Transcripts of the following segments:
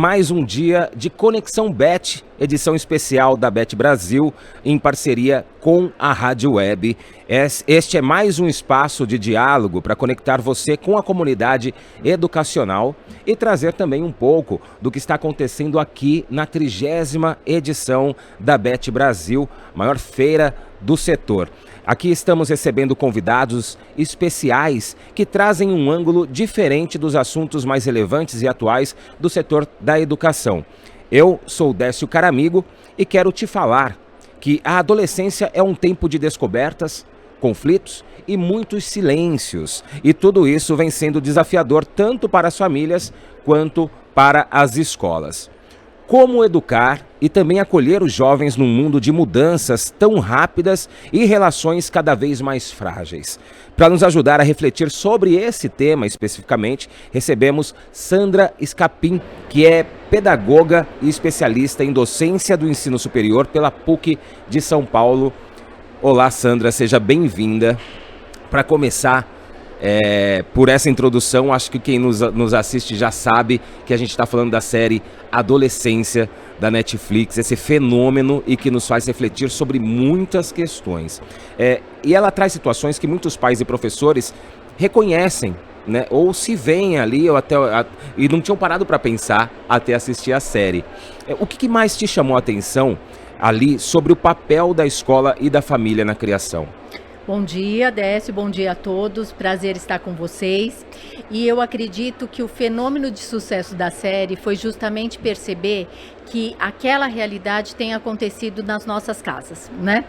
mais um dia de Conexão Bet, edição especial da Bet Brasil, em parceria com a Rádio Web. Este é mais um espaço de diálogo para conectar você com a comunidade educacional e trazer também um pouco do que está acontecendo aqui na 30ª edição da Bet Brasil, maior feira do setor. Aqui estamos recebendo convidados especiais que trazem um ângulo diferente dos assuntos mais relevantes e atuais do setor da educação. Eu sou Décio Caramigo e quero te falar que a adolescência é um tempo de descobertas, conflitos e muitos silêncios. E tudo isso vem sendo desafiador tanto para as famílias quanto para as escolas. Como educar e também acolher os jovens num mundo de mudanças tão rápidas e relações cada vez mais frágeis? Para nos ajudar a refletir sobre esse tema especificamente, recebemos Sandra Scapin, que é pedagoga e especialista em docência do ensino superior pela PUC de São Paulo. Olá, Sandra, seja bem-vinda. Para começar, por essa introdução, acho que quem nos assiste já sabe que a gente está falando da série Adolescência da Netflix, esse fenômeno e que nos faz refletir sobre muitas questões. E ela traz situações que muitos pais e professores reconhecem, né, ou se veem ali e não tinham parado para pensar até assistir a série. O que mais te chamou a atenção ali sobre o papel da escola e da família na criação? Bom dia, Décio, bom dia a todos, prazer estar com vocês. E eu acredito que o fenômeno de sucesso da série foi justamente perceber que aquela realidade tem acontecido nas nossas casas, né?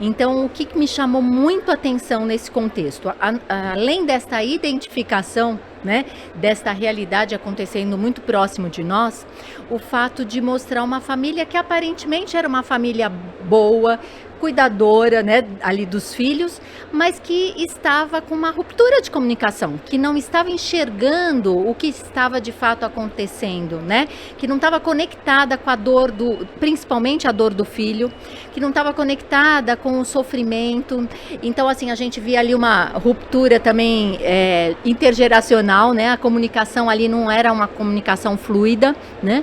Então, o que me chamou muito a atenção nesse contexto, além desta identificação, né, desta realidade acontecendo muito próximo de nós, o fato de mostrar uma família que aparentemente era uma família boa, cuidadora, né, ali dos filhos, mas que estava com uma ruptura de comunicação, que não estava enxergando o que estava de fato acontecendo, né, que não estava conectada com a dor principalmente a dor do filho, que não estava conectada com o sofrimento. Então, assim, a gente via ali uma ruptura também intergeracional, né, a comunicação ali não era uma comunicação fluida, né,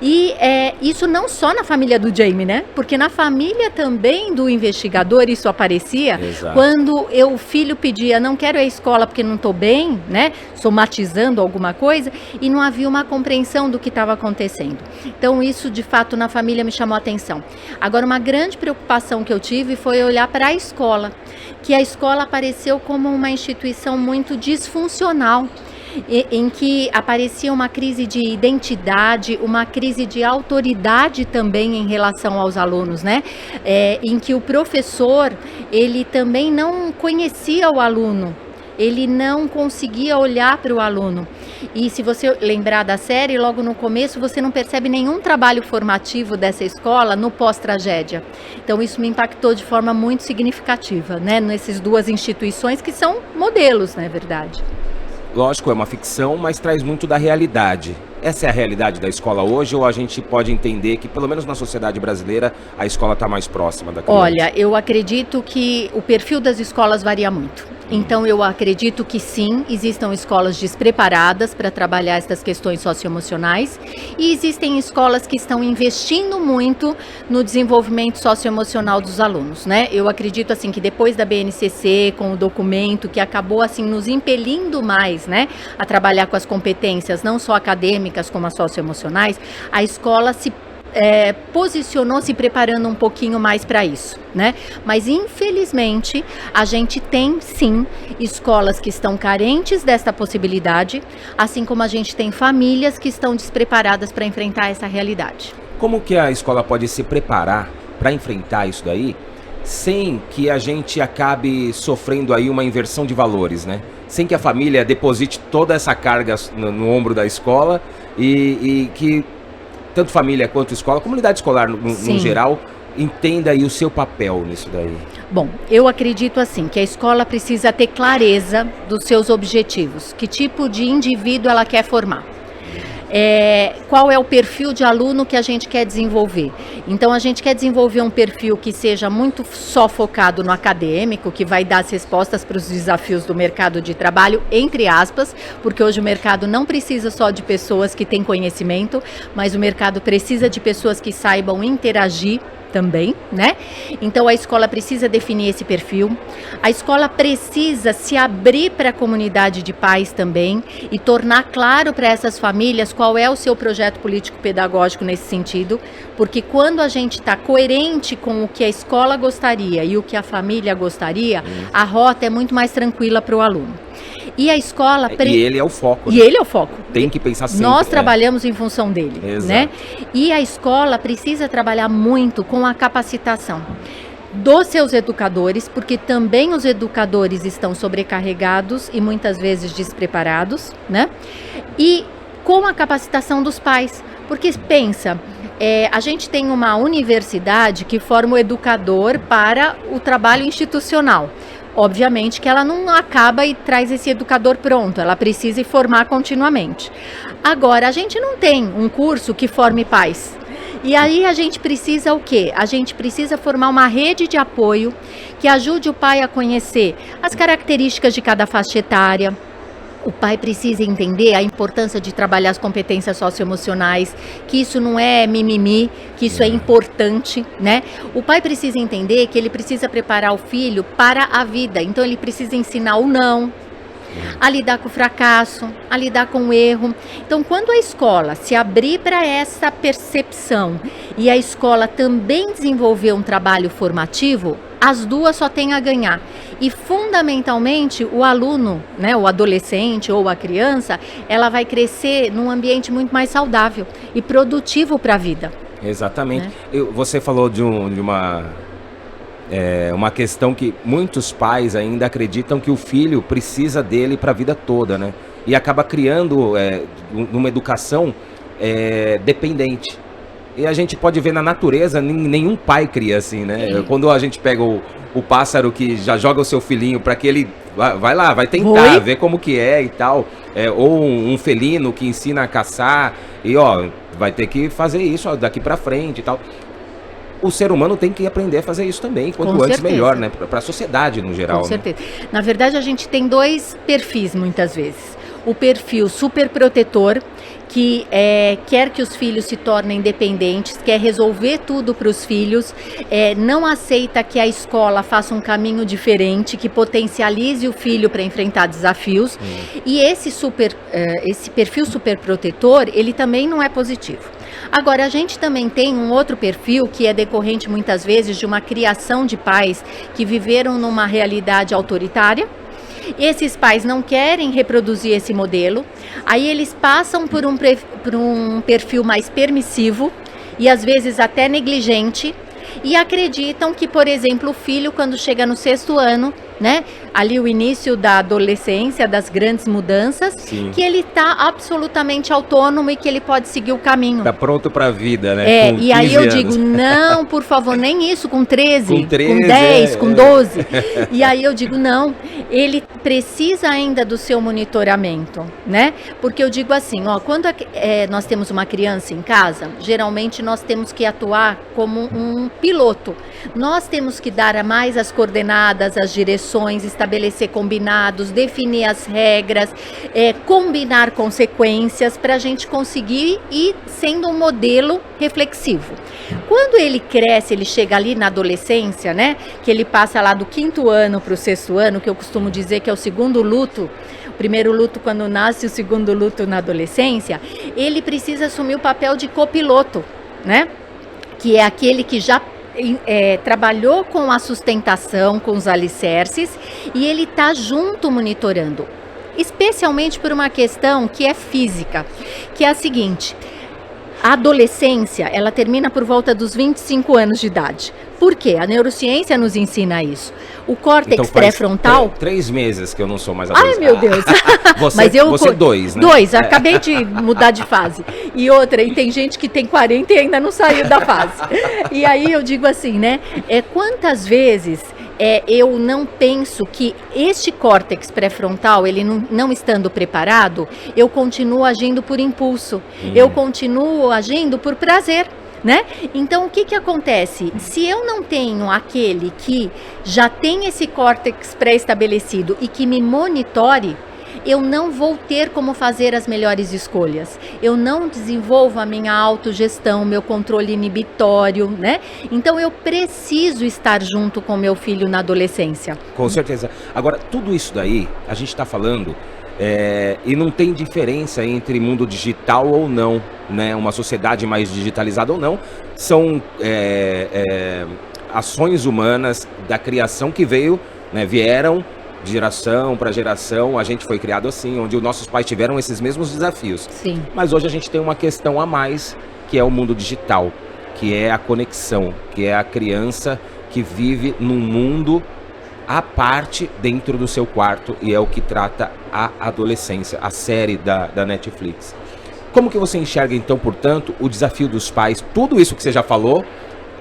e isso não só na família do Jamie, né, porque na família também do investigador isso aparecia. Exato. Quando o filho pedia, não quero ir à escola porque não estou bem, né, somatizando alguma coisa, e não havia uma compreensão do que estava acontecendo. Então isso de fato na família me chamou a atenção. Agora, uma grande preocupação que eu tive foi olhar para a escola, que a escola apareceu como uma instituição muito disfuncional, em que aparecia uma crise de identidade, uma crise de autoridade também em relação aos alunos, né? Em que o professor, ele também não conhecia o aluno, ele não conseguia olhar para o aluno. E se você lembrar da série, logo no começo, você não percebe nenhum trabalho formativo dessa escola no pós-tragédia. Então isso me impactou de forma muito significativa, né? Nessas duas instituições que são modelos, na verdade. Lógico, é uma ficção, mas traz muito da realidade. Essa é a realidade da escola hoje, ou a gente pode entender que, pelo menos na sociedade brasileira, a escola está mais próxima da criança? Olha, eu acredito que o perfil das escolas varia muito. Então, eu acredito que sim, existam escolas despreparadas para trabalhar essas questões socioemocionais, e existem escolas que estão investindo muito no desenvolvimento socioemocional dos alunos, né? Eu acredito, assim, que depois da BNCC, com o documento que acabou, assim, nos impelindo mais, né, a trabalhar com as competências, não só acadêmicas, como as socioemocionais, a escola se posicionou se preparando um pouquinho mais para isso, né? Mas infelizmente a gente tem sim escolas que estão carentes desta possibilidade, assim como a gente tem famílias que estão despreparadas para enfrentar essa realidade. Como que a escola pode se preparar para enfrentar isso daí, sem que a gente acabe sofrendo aí uma inversão de valores, né? Sem que a família deposite toda essa carga no ombro da escola e que tanto família quanto escola, comunidade escolar no geral, entenda aí o seu papel nisso daí. Bom, eu acredito assim, que a escola precisa ter clareza dos seus objetivos, que tipo de indivíduo ela quer formar. qual é o perfil de aluno que a gente quer desenvolver. Então, a gente quer desenvolver um perfil que seja muito só focado no acadêmico, que vai dar as respostas para os desafios do mercado de trabalho, entre aspas, porque hoje o mercado não precisa só de pessoas que têm conhecimento, mas o mercado precisa de pessoas que saibam interagir também, né? Então a escola precisa definir esse perfil, a escola precisa se abrir para a comunidade de pais também e tornar claro para essas famílias qual é o seu projeto político-pedagógico nesse sentido, porque quando a gente está coerente com o que a escola gostaria e o que a família gostaria, a rota é muito mais tranquila para o aluno. E a escola... E ele é o foco. E ele é o foco. Tem que pensar sempre. Nós trabalhamos em função dele, né? E a escola precisa trabalhar muito com a capacitação dos seus educadores, porque também os educadores estão sobrecarregados e muitas vezes despreparados, né? E com a capacitação dos pais, porque pensa... a gente tem uma universidade que forma o educador para o trabalho institucional. Obviamente que ela não acaba e traz esse educador pronto, ela precisa formar continuamente. Agora, a gente não tem um curso que forme pais. E aí a gente precisa o quê? A gente precisa formar uma rede de apoio que ajude o pai a conhecer as características de cada faixa etária. O pai precisa entender a importância de trabalhar as competências socioemocionais, que isso não é mimimi, que isso é importante, né? O pai precisa entender que ele precisa preparar o filho para a vida, então ele precisa ensinar o não, a lidar com o fracasso, a lidar com o erro. Então, quando a escola se abrir para essa percepção e a escola também desenvolver um trabalho formativo, as duas só têm a ganhar. E, fundamentalmente, o aluno, né, o adolescente ou a criança, ela vai crescer num ambiente muito mais saudável e produtivo para a vida. Exatamente. Né? Você falou de uma questão que muitos pais ainda acreditam que o filho precisa dele para a vida toda, né? E acaba criando uma educação dependente. E a gente pode ver na natureza, nenhum pai cria assim, né? Sim. Quando a gente pega o pássaro que já joga o seu filhinho para que ele vai lá, vai tentar ver como que é e tal, ou um felino que ensina a caçar e vai ter que fazer isso daqui para frente e tal. O ser humano tem que aprender a fazer isso também, quanto antes melhor, né? Para a sociedade no geral. Com certeza. Né? Na verdade, a gente tem dois perfis muitas vezes. O perfil super protetor, que quer que os filhos se tornem independentes, quer resolver tudo para os filhos, não aceita que a escola faça um caminho diferente, que potencialize o filho para enfrentar desafios. E esse perfil super protetor, ele também não é positivo. Agora, a gente também tem um outro perfil que é decorrente muitas vezes de uma criação de pais que viveram numa realidade autoritária. Esses pais não querem reproduzir esse modelo, aí eles passam por um perfil mais permissivo e às vezes até negligente e acreditam que, por exemplo, o filho quando chega no 6º ano, né, ali o início da adolescência, das grandes mudanças, sim, que ele está absolutamente autônomo e que ele pode seguir o caminho. Está pronto para a vida, né? E aí eu digo, não, por favor, nem isso, com 13, com 10, com 12. E aí eu digo, não, ele precisa ainda do seu monitoramento, né? Porque eu digo assim, quando nós temos uma criança em casa, geralmente nós temos que atuar como um piloto. Nós temos que dar mais as coordenadas, as direções, estabelecer combinados, definir as regras, combinar consequências para a gente conseguir ir sendo um modelo reflexivo. Quando ele cresce, ele chega ali na adolescência, né? Que ele passa lá do 5º ano para o 6º ano, que eu costumo dizer que é o segundo luto. O primeiro luto quando nasce, o segundo luto na adolescência. Ele precisa assumir o papel de copiloto, né? Que é aquele que já trabalhou com a sustentação, com os alicerces, e ele está junto monitorando, especialmente por uma questão que é física, que é a seguinte: a adolescência, ela termina por volta dos 25 anos de idade. Por quê? A neurociência nos ensina isso. O córtex pré-frontal... 3 meses que eu não sou mais adolescente. Ai, meu Deus! Você 2, né? 2, acabei de mudar de fase. E tem gente que tem 40 e ainda não saiu da fase. E aí eu digo assim, né? Quantas vezes eu não penso que este córtex pré-frontal, ele não estando preparado, eu continuo agindo por impulso, eu continuo agindo por prazer. Né? Então, o que acontece? Se eu não tenho aquele que já tem esse córtex pré-estabelecido e que me monitore, eu não vou ter como fazer as melhores escolhas. Eu não desenvolvo a minha autogestão, meu controle inibitório, né? Então, eu preciso estar junto com meu filho na adolescência. Com certeza. Agora, tudo isso daí, a gente está falando... e não tem diferença entre mundo digital ou não, né? Uma sociedade mais digitalizada ou não, são ações humanas da criação que vieram de geração para geração. A gente foi criado assim, onde os nossos pais tiveram esses mesmos desafios. Sim. Mas hoje a gente tem uma questão a mais, que é o mundo digital, que é a conexão, que é a criança que vive num mundo à parte dentro do seu quarto, e é o que trata a adolescência, a série da Netflix. Como que você enxerga, então, portanto, o desafio dos pais, tudo isso que você já falou,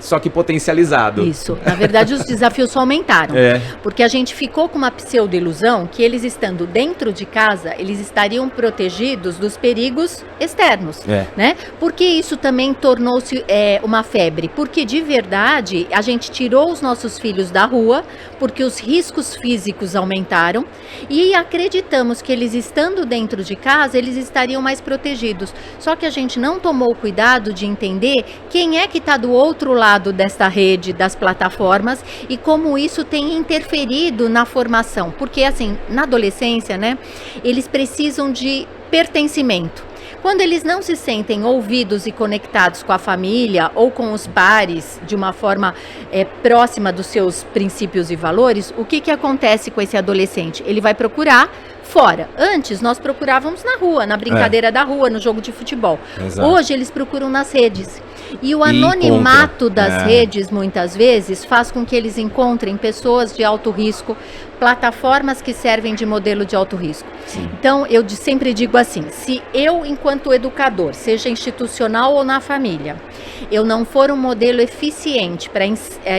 só que potencializado? Isso, na verdade os desafios só aumentaram, porque a gente ficou com uma pseudo-ilusão que eles estando dentro de casa, eles estariam protegidos dos perigos externos, né? Porque isso também tornou-se uma febre, porque de verdade a gente tirou os nossos filhos da rua, porque os riscos físicos aumentaram, e acreditamos que eles estando dentro de casa, eles estariam mais protegidos, só que a gente não tomou o cuidado de entender quem é que está do outro lado desta rede, das plataformas, e como isso tem interferido na formação, porque assim, na adolescência, né, eles precisam de pertencimento. Quando eles não se sentem ouvidos e conectados com a família ou com os pares de uma forma próxima dos seus princípios e valores, o que acontece com esse adolescente? Ele vai procurar fora. Antes nós procurávamos na rua, na brincadeira da rua, no jogo de futebol. Exato. Hoje eles procuram nas redes. E o anonimato das redes, muitas vezes, faz com que eles encontrem pessoas de alto risco, plataformas que servem de modelo de alto risco. Sim. Então, eu sempre digo assim, se eu, enquanto educador, seja institucional ou na família, eu não for um modelo eficiente para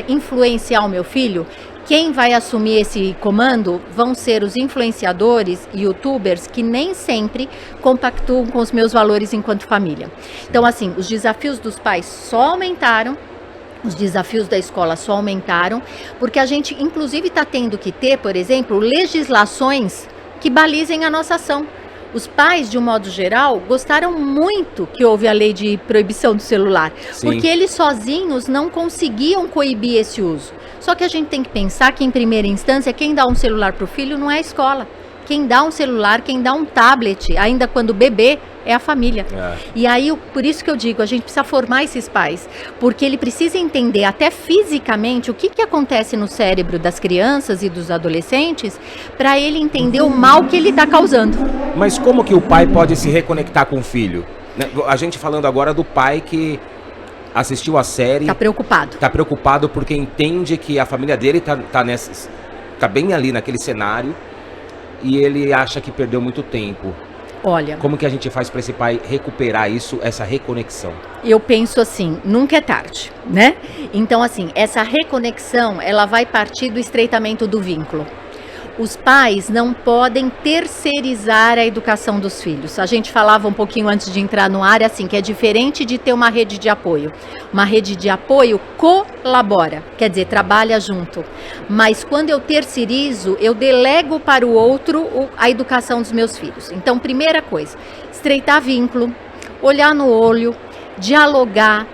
influenciar o meu filho, quem vai assumir esse comando vão ser os influenciadores e youtubers que nem sempre compactuam com os meus valores enquanto família. Então, assim, os desafios dos pais só aumentaram, os desafios da escola só aumentaram, porque a gente, inclusive, está tendo que ter, por exemplo, legislações que balizem a nossa ação. Os pais, de um modo geral, gostaram muito que houve a lei de proibição do celular, porque eles sozinhos não conseguiam coibir esse uso. Só que a gente tem que pensar que, em primeira instância, quem dá um celular para o filho não é a escola. Quem dá um celular, quem dá um tablet, ainda quando bebê, é a família. E aí, por isso que eu digo, a gente precisa formar esses pais, porque ele precisa entender até fisicamente o que acontece no cérebro das crianças e dos adolescentes, para ele entender o mal que ele está causando. Mas como que o pai pode se reconectar com o filho? A gente falando agora do pai que assistiu a série... Tá preocupado. Tá preocupado porque entende que a família dele tá bem ali naquele cenário, e ele acha que perdeu muito tempo. Olha... Como que a gente faz para esse pai recuperar isso, essa reconexão? Eu penso assim, nunca é tarde, né? Então, assim, essa reconexão, ela vai partir do estreitamento do vínculo. Os pais não podem terceirizar a educação dos filhos. A gente falava um pouquinho antes de entrar no ar, assim, que é diferente de ter uma rede de apoio. Uma rede de apoio colabora, quer dizer, trabalha junto. Mas quando eu terceirizo, eu delego para o outro a educação dos meus filhos. Então, primeira coisa, estreitar vínculo, olhar no olho, dialogar,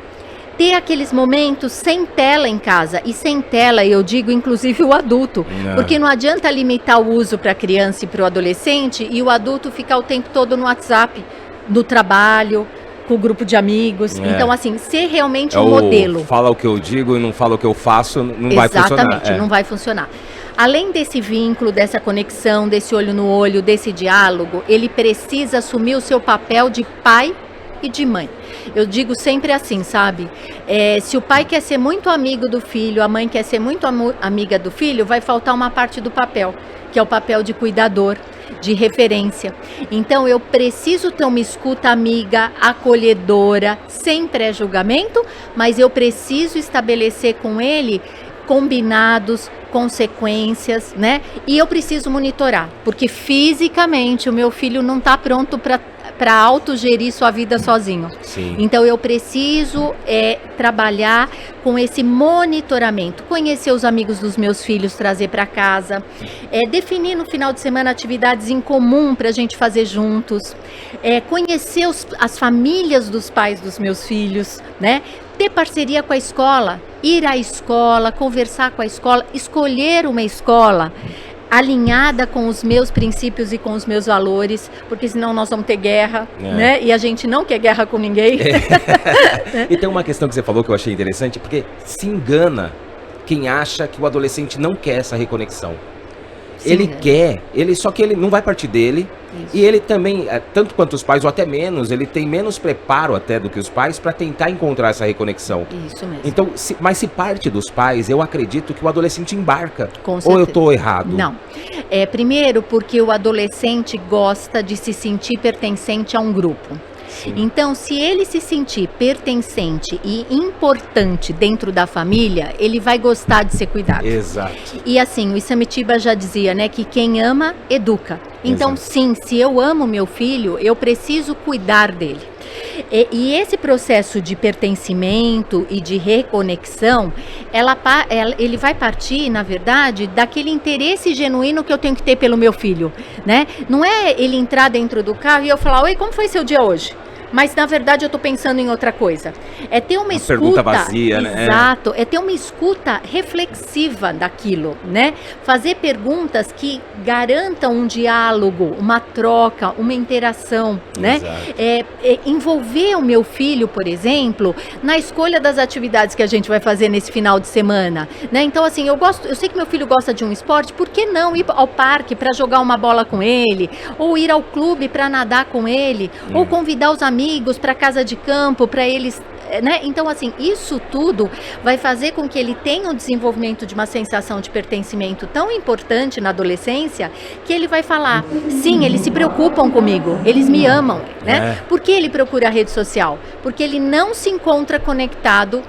ter aqueles momentos sem tela em casa. E sem tela, eu digo, inclusive o adulto. Porque não adianta limitar o uso para a criança e para o adolescente e o adulto ficar o tempo todo no WhatsApp, no trabalho, com o grupo de amigos. Então, assim, ser realmente um modelo. Fala o que eu digo e não fala o que eu faço, não vai funcionar. Exatamente, não vai funcionar. Além desse vínculo, dessa conexão, desse olho no olho, desse diálogo, ele precisa assumir o seu papel de pai e de mãe. Eu digo sempre assim, sabe? Se o pai quer ser muito amigo do filho, a mãe quer ser muito amiga do filho, vai faltar uma parte do papel, que é o papel de cuidador, de referência. Então, eu preciso ter uma escuta amiga, acolhedora, sem pré-julgamento, mas eu preciso estabelecer com ele combinados, consequências, né? E eu preciso monitorar, porque fisicamente o meu filho não está pronto para autogerir sua vida sozinho. Sim. Então eu preciso trabalhar com esse monitoramento, conhecer os amigos dos meus filhos, trazer para casa, definir no final de semana atividades em comum para a gente fazer juntos, conhecer as famílias dos pais dos meus filhos, né? Ter parceria com a escola, ir à escola, conversar com a escola, escolher uma escola alinhada com os meus princípios e com os meus valores, porque senão nós vamos ter guerra, né? E a gente não quer guerra com ninguém. E tem uma questão que você falou que eu achei interessante, porque se engana quem acha que o adolescente não quer essa reconexão. Sim, ele quer, só que ele não vai partir dele. Isso. E ele também, tanto quanto os pais, ou até menos, ele tem menos preparo até do que os pais para tentar encontrar essa reconexão. Isso mesmo. Então, mas se parte dos pais, eu acredito que o adolescente embarca. Com certeza. Ou eu estou errado? Não. Primeiro, porque o adolescente gosta de se sentir pertencente a um grupo. Sim. Então, se ele se sentir pertencente e importante dentro da família, ele vai gostar de ser cuidado. Exato. E assim, o Isamitiba já dizia, né, que quem ama, educa. Então, exato, sim, se eu amo meu filho, eu preciso cuidar dele. E esse processo de pertencimento e de reconexão, ele vai partir, na verdade, daquele interesse genuíno que eu tenho que ter pelo meu filho, né? Não é ele entrar dentro do carro e eu falar, oi, como foi seu dia hoje? Mas, na verdade, eu estou pensando em outra coisa. É ter uma escuta... pergunta vazia, né? Exato. É ter uma escuta reflexiva daquilo, né? Fazer perguntas que garantam um diálogo, uma troca, uma interação, né? Envolver o meu filho, por exemplo, na escolha das atividades que a gente vai fazer nesse final de semana, né? Então, assim, eu sei que meu filho gosta de um esporte, por que não ir ao parque para jogar uma bola com ele? Ou ir ao clube para nadar com ele? Ou convidar os amigos para casa de campo, para eles, né? Então, assim, isso tudo vai fazer com que ele tenha o desenvolvimento de uma sensação de pertencimento tão importante na adolescência, que ele vai falar, sim, eles se preocupam comigo, eles me amam, né? Por que ele procura a rede social? Porque ele não se encontra conectado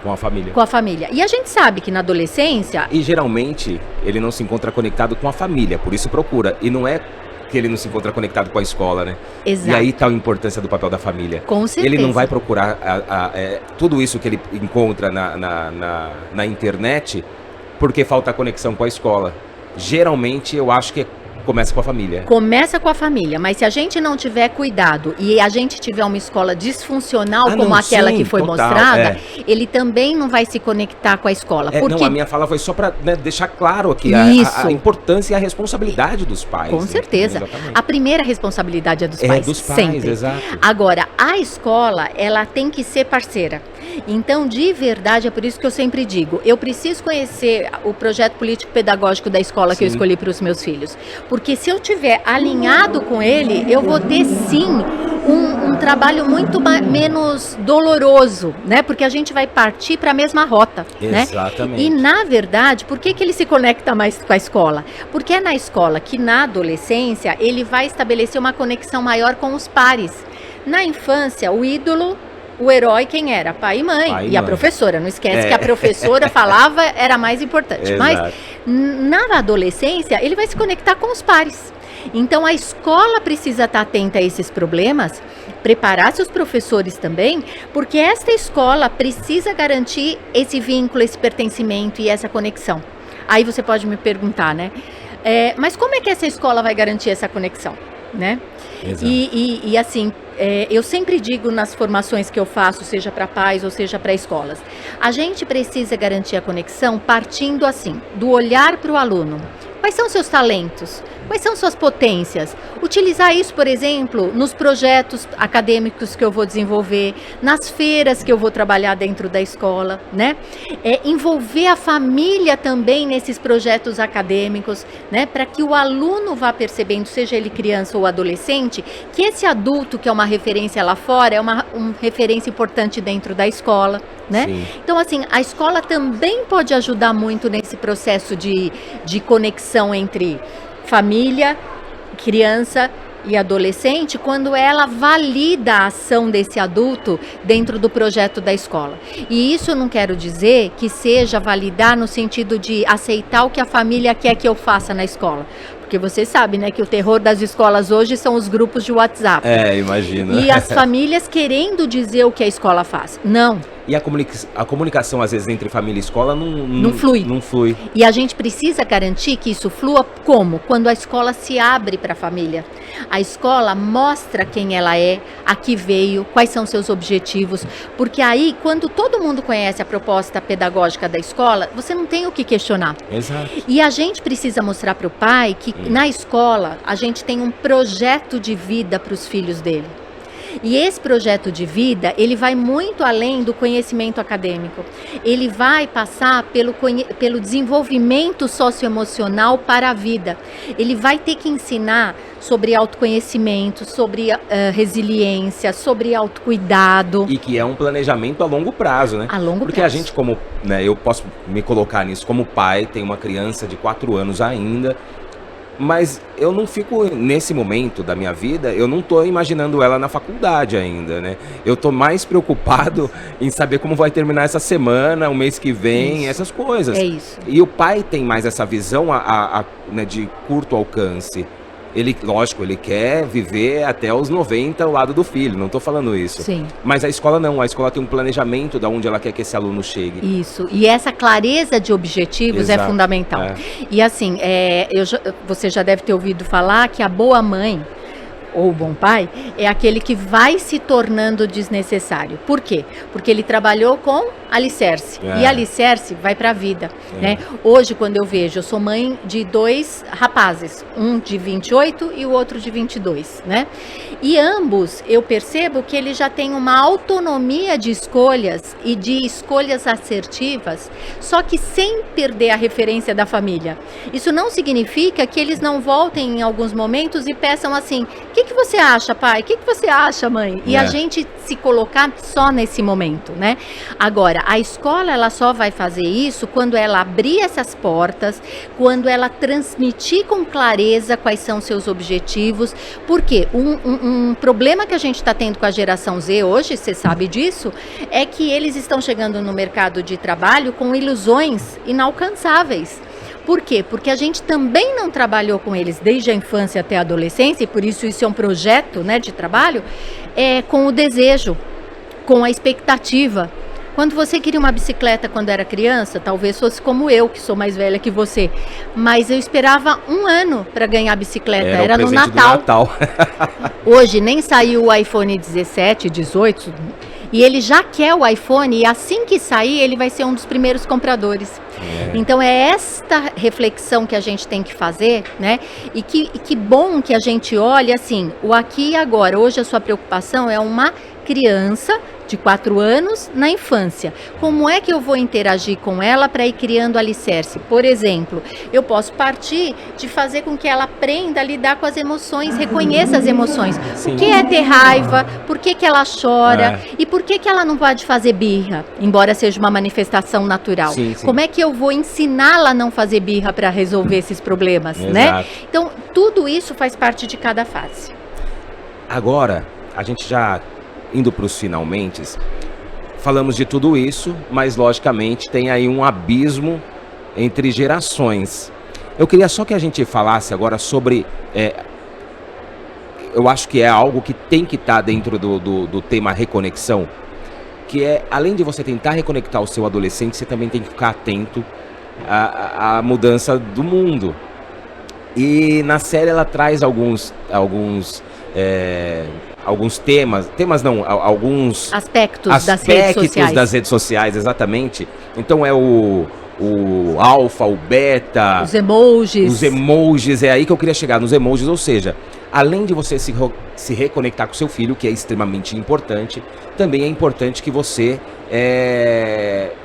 com a família. Com a família. E a gente sabe que na adolescência... E geralmente ele não se encontra conectado com a família, por isso procura. E não é que ele não se encontra conectado com a escola, né? Exato. E aí tá a importância do papel da família. Com certeza. Ele não vai procurar tudo isso que ele encontra na internet porque falta conexão com a escola. Geralmente eu acho que começa com a família. Começa com a família, mas se a gente não tiver cuidado e a gente tiver uma escola disfuncional como aquela que foi mostrada, ele também não vai se conectar com a escola. Porque... Não, a minha fala foi só para deixar claro aqui a importância e a responsabilidade dos pais. Com certeza. Exatamente. A primeira responsabilidade é dos pais. Dos pais, sempre. Exato. Agora, a escola, ela tem que ser parceira. Então, de verdade, é por isso que eu sempre digo, eu preciso conhecer o projeto político-pedagógico da escola que eu escolhi para os meus filhos. Porque se eu tiver alinhado com ele, eu vou ter sim um trabalho muito menos doloroso, né? Porque a gente vai partir para a mesma rota, exatamente, né? E na verdade, por que ele se conecta mais com a escola? Porque é na escola que na adolescência ele vai estabelecer uma conexão maior com os pares. Na infância, o ídolo, o herói, quem era? Pai e mãe. A professora. Não esquece que a professora falava, era mais importante. Mas na adolescência, ele vai se conectar com os pares. Então, a escola precisa estar atenta a esses problemas, preparar seus professores também, porque esta escola precisa garantir esse vínculo, esse pertencimento e essa conexão. Aí você pode me perguntar, né? Mas como é que essa escola vai garantir essa conexão, né? Exato. E assim, eu sempre digo nas formações que eu faço, seja para pais ou seja para escolas, a gente precisa garantir a conexão partindo assim, do olhar para o aluno. Quais são seus talentos? Quais são suas potências? Utilizar isso, por exemplo, nos projetos acadêmicos que eu vou desenvolver, nas feiras que eu vou trabalhar dentro da escola, né? Envolver a família também nesses projetos acadêmicos, né? Para que o aluno vá percebendo, seja ele criança ou adolescente, que esse adulto que é uma referência lá fora é uma referência importante dentro da escola, né? Sim. Então, assim, a escola também pode ajudar muito nesse processo de conexão entre família, criança e adolescente quando ela valida a ação desse adulto dentro do projeto da escola. E isso eu não quero dizer que seja validar no sentido de aceitar o que a família quer que eu faça na escola. Porque você sabe, né, que o terror das escolas hoje são os grupos de WhatsApp. Imagino. E as famílias querendo dizer o que a escola faz. Não. E a comunicação, às vezes, entre família e escola não flui. Não flui. E a gente precisa garantir que isso flua como? Quando a escola se abre para a família. A escola mostra quem ela é, a que veio, quais são seus objetivos. Porque aí, quando todo mundo conhece a proposta pedagógica da escola, você não tem o que questionar. Exato. E a gente precisa mostrar para o pai que na escola a gente tem um projeto de vida para os filhos dele. E esse projeto de vida, ele vai muito além do conhecimento acadêmico. Ele vai passar pelo desenvolvimento socioemocional para a vida. Ele vai ter que ensinar sobre autoconhecimento, sobre resiliência, sobre autocuidado. E que é um planejamento a longo prazo, né? A longo Porque prazo. a gente, como, né, eu posso me colocar nisso como pai, tenho uma criança de 4 anos ainda, mas eu não fico, nesse momento da minha vida, eu não tô imaginando ela na faculdade ainda, né? Eu tô mais preocupado em saber como vai terminar essa semana, o mês que vem, essas coisas. É isso. E o pai tem mais essa visão né, de curto alcance. Ele, lógico, ele quer viver até os 90 ao lado do filho, não estou falando isso. Sim. Mas a escola não, a escola tem um planejamento de onde ela quer que esse aluno chegue. Isso, e essa clareza de objetivos Exato. é fundamental. É. E assim, você já deve ter ouvido falar que a boa mãe, ou o bom pai, é aquele que vai se tornando desnecessário. Por quê? Porque ele trabalhou com alicerce. E alicerce vai para a vida. Né? Hoje, quando eu vejo, eu sou mãe de 2 rapazes, um de 28 e o outro de 22. Né? E ambos, eu percebo que eles já têm uma autonomia de escolhas e de escolhas assertivas, só que sem perder a referência da família. Isso não significa que eles não voltem em alguns momentos e peçam assim: o que você acha, pai? O que você acha, mãe? E a gente se colocar só nesse momento, né? Agora, a escola, ela só vai fazer isso quando ela abrir essas portas, quando ela transmitir com clareza quais são seus objetivos. Porque um problema que a gente está tendo com a geração Z hoje, você sabe disso, é que eles estão chegando no mercado de trabalho com ilusões inalcançáveis. Por quê? Porque a gente também não trabalhou com eles desde a infância até a adolescência, e por isso é um projeto, né, de trabalho, com o desejo, com a expectativa. Quando você queria uma bicicleta quando era criança, talvez fosse como eu, que sou mais velha que você, mas eu esperava 1 ano para ganhar a bicicleta, era no Natal. Hoje nem saiu o iPhone 17, 18, e ele já quer o iPhone, e assim que sair, ele vai ser um dos primeiros compradores. Então é esta reflexão que a gente tem que fazer, né? E que bom que a gente olhe assim, o aqui e agora. Hoje a sua preocupação é uma criança de 4 anos na infância. Como é que eu vou interagir com ela para ir criando alicerce? Por exemplo, eu posso partir de fazer com que ela aprenda a lidar com as emoções, reconheça as emoções. Sim. O que é ter raiva? Por que ela chora? E por que ela não pode fazer birra? Embora seja uma manifestação natural. Sim, sim. Como é que eu vou ensiná-la a não fazer birra para resolver esses problemas, né? Então, tudo isso faz parte de cada fase. Agora, a gente já indo para os finalmente, falamos de tudo isso, mas logicamente tem aí um abismo entre gerações. Eu queria só que a gente falasse agora sobre, eu acho que é algo que tem que estar dentro do tema reconexão, que é, além de você tentar reconectar o seu adolescente, você também tem que ficar atento à mudança do mundo. E na série ela traz alguns aspectos das redes sociais, exatamente. Então é o alfa, o beta, os emojis, é aí que eu queria chegar, nos emojis, ou seja, além de você se reconectar com seu filho, que é extremamente importante, também é importante que você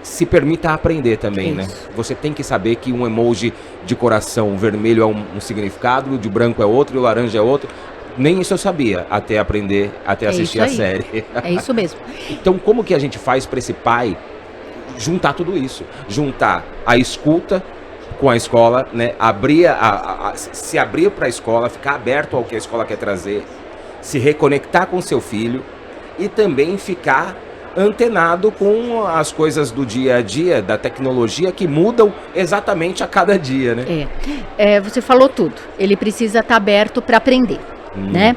se permita aprender também, né? Você tem que saber que um emoji de coração vermelho é um significado, o de branco é outro e o laranja é outro. Nem isso eu sabia, até aprender, até assistir a série. É isso mesmo. Então, como que a gente faz para esse pai juntar tudo isso? Juntar a escuta com a escola, né? Se abrir para a escola, ficar aberto ao que a escola quer trazer, se reconectar com seu filho e também ficar antenado com as coisas do dia a dia, da tecnologia, que mudam exatamente a cada dia, né? Você falou tudo. Ele precisa estar aberto para aprender. Né?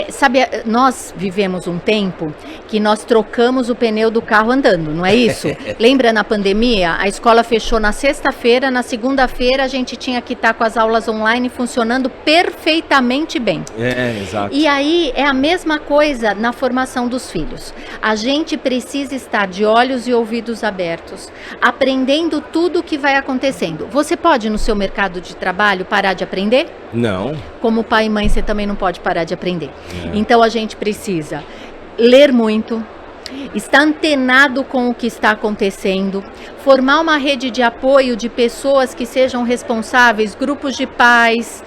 Sabe, nós vivemos um tempo que nós trocamos o pneu do carro andando, não é isso? Lembra na pandemia? A escola fechou na sexta-feira, na segunda-feira a gente tinha que estar com as aulas online funcionando perfeitamente bem. Exato. E aí é a mesma coisa na formação dos filhos. A gente precisa estar de olhos e ouvidos abertos, aprendendo tudo o que vai acontecendo. Você pode, no seu mercado de trabalho, parar de aprender? Não. Como pai e mãe, você também não pode parar de aprender. Então a gente precisa ler muito, estar antenado com o que está acontecendo, formar uma rede de apoio de pessoas que sejam responsáveis, grupos de pais,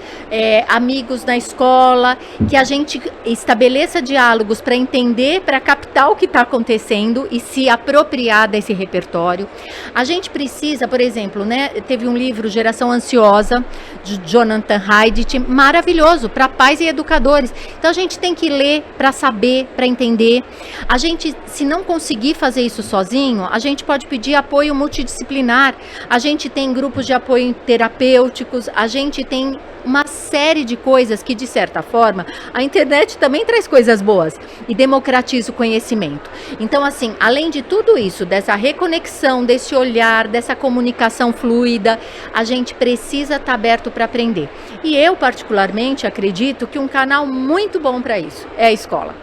amigos na escola, que a gente estabeleça diálogos para entender, para captar o que está acontecendo e se apropriar desse repertório. A gente precisa, por exemplo, né, teve um livro, Geração Ansiosa, de Jonathan Haidt, maravilhoso, para pais e educadores. Então a gente tem que ler para saber, para entender. A gente, se não conseguir fazer isso sozinho, a gente pode pedir apoio multidisciplinar. A gente tem grupos de apoio terapêuticos, a gente tem uma série de coisas que, de certa forma, a internet também traz coisas boas e democratiza o conhecimento. Então, assim, além de tudo isso, dessa reconexão, desse olhar, dessa comunicação fluida, a gente precisa estar aberto para aprender. E eu, particularmente, acredito que um canal muito bom para isso é a escola.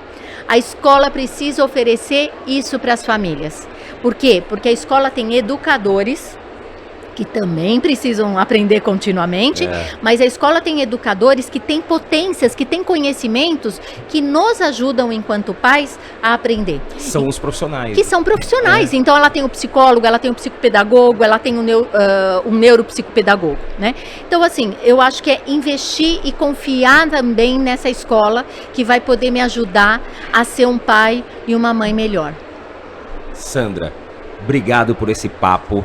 A escola precisa oferecer isso para as famílias. Por quê? Porque a escola tem educadores que também precisam aprender continuamente, mas a escola tem educadores que têm potências, que têm conhecimentos que nos ajudam enquanto pais a aprender. São os profissionais. Que são profissionais. Então ela tem o psicólogo, ela tem o psicopedagogo, ela tem o neuropsicopedagogo, né? Então, assim, eu acho que é investir e confiar também nessa escola que vai poder me ajudar a ser um pai e uma mãe melhor. Sandra, obrigado por esse papo.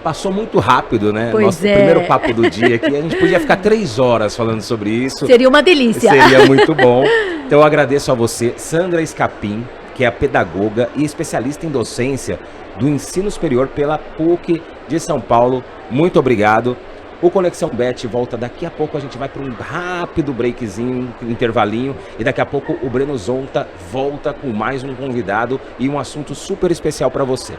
Passou muito rápido, né? Pois primeiro papo do dia aqui. A gente podia ficar 3 horas falando sobre isso. Seria uma delícia. Seria muito bom. Então eu agradeço a você, Sandra Escapim, que é a pedagoga e especialista em docência do ensino superior pela PUC de São Paulo. Muito obrigado. O Conexão Bet volta daqui a pouco. A gente vai para um rápido breakzinho, intervalinho. E daqui a pouco o Breno Zonta volta com mais um convidado e um assunto super especial para você.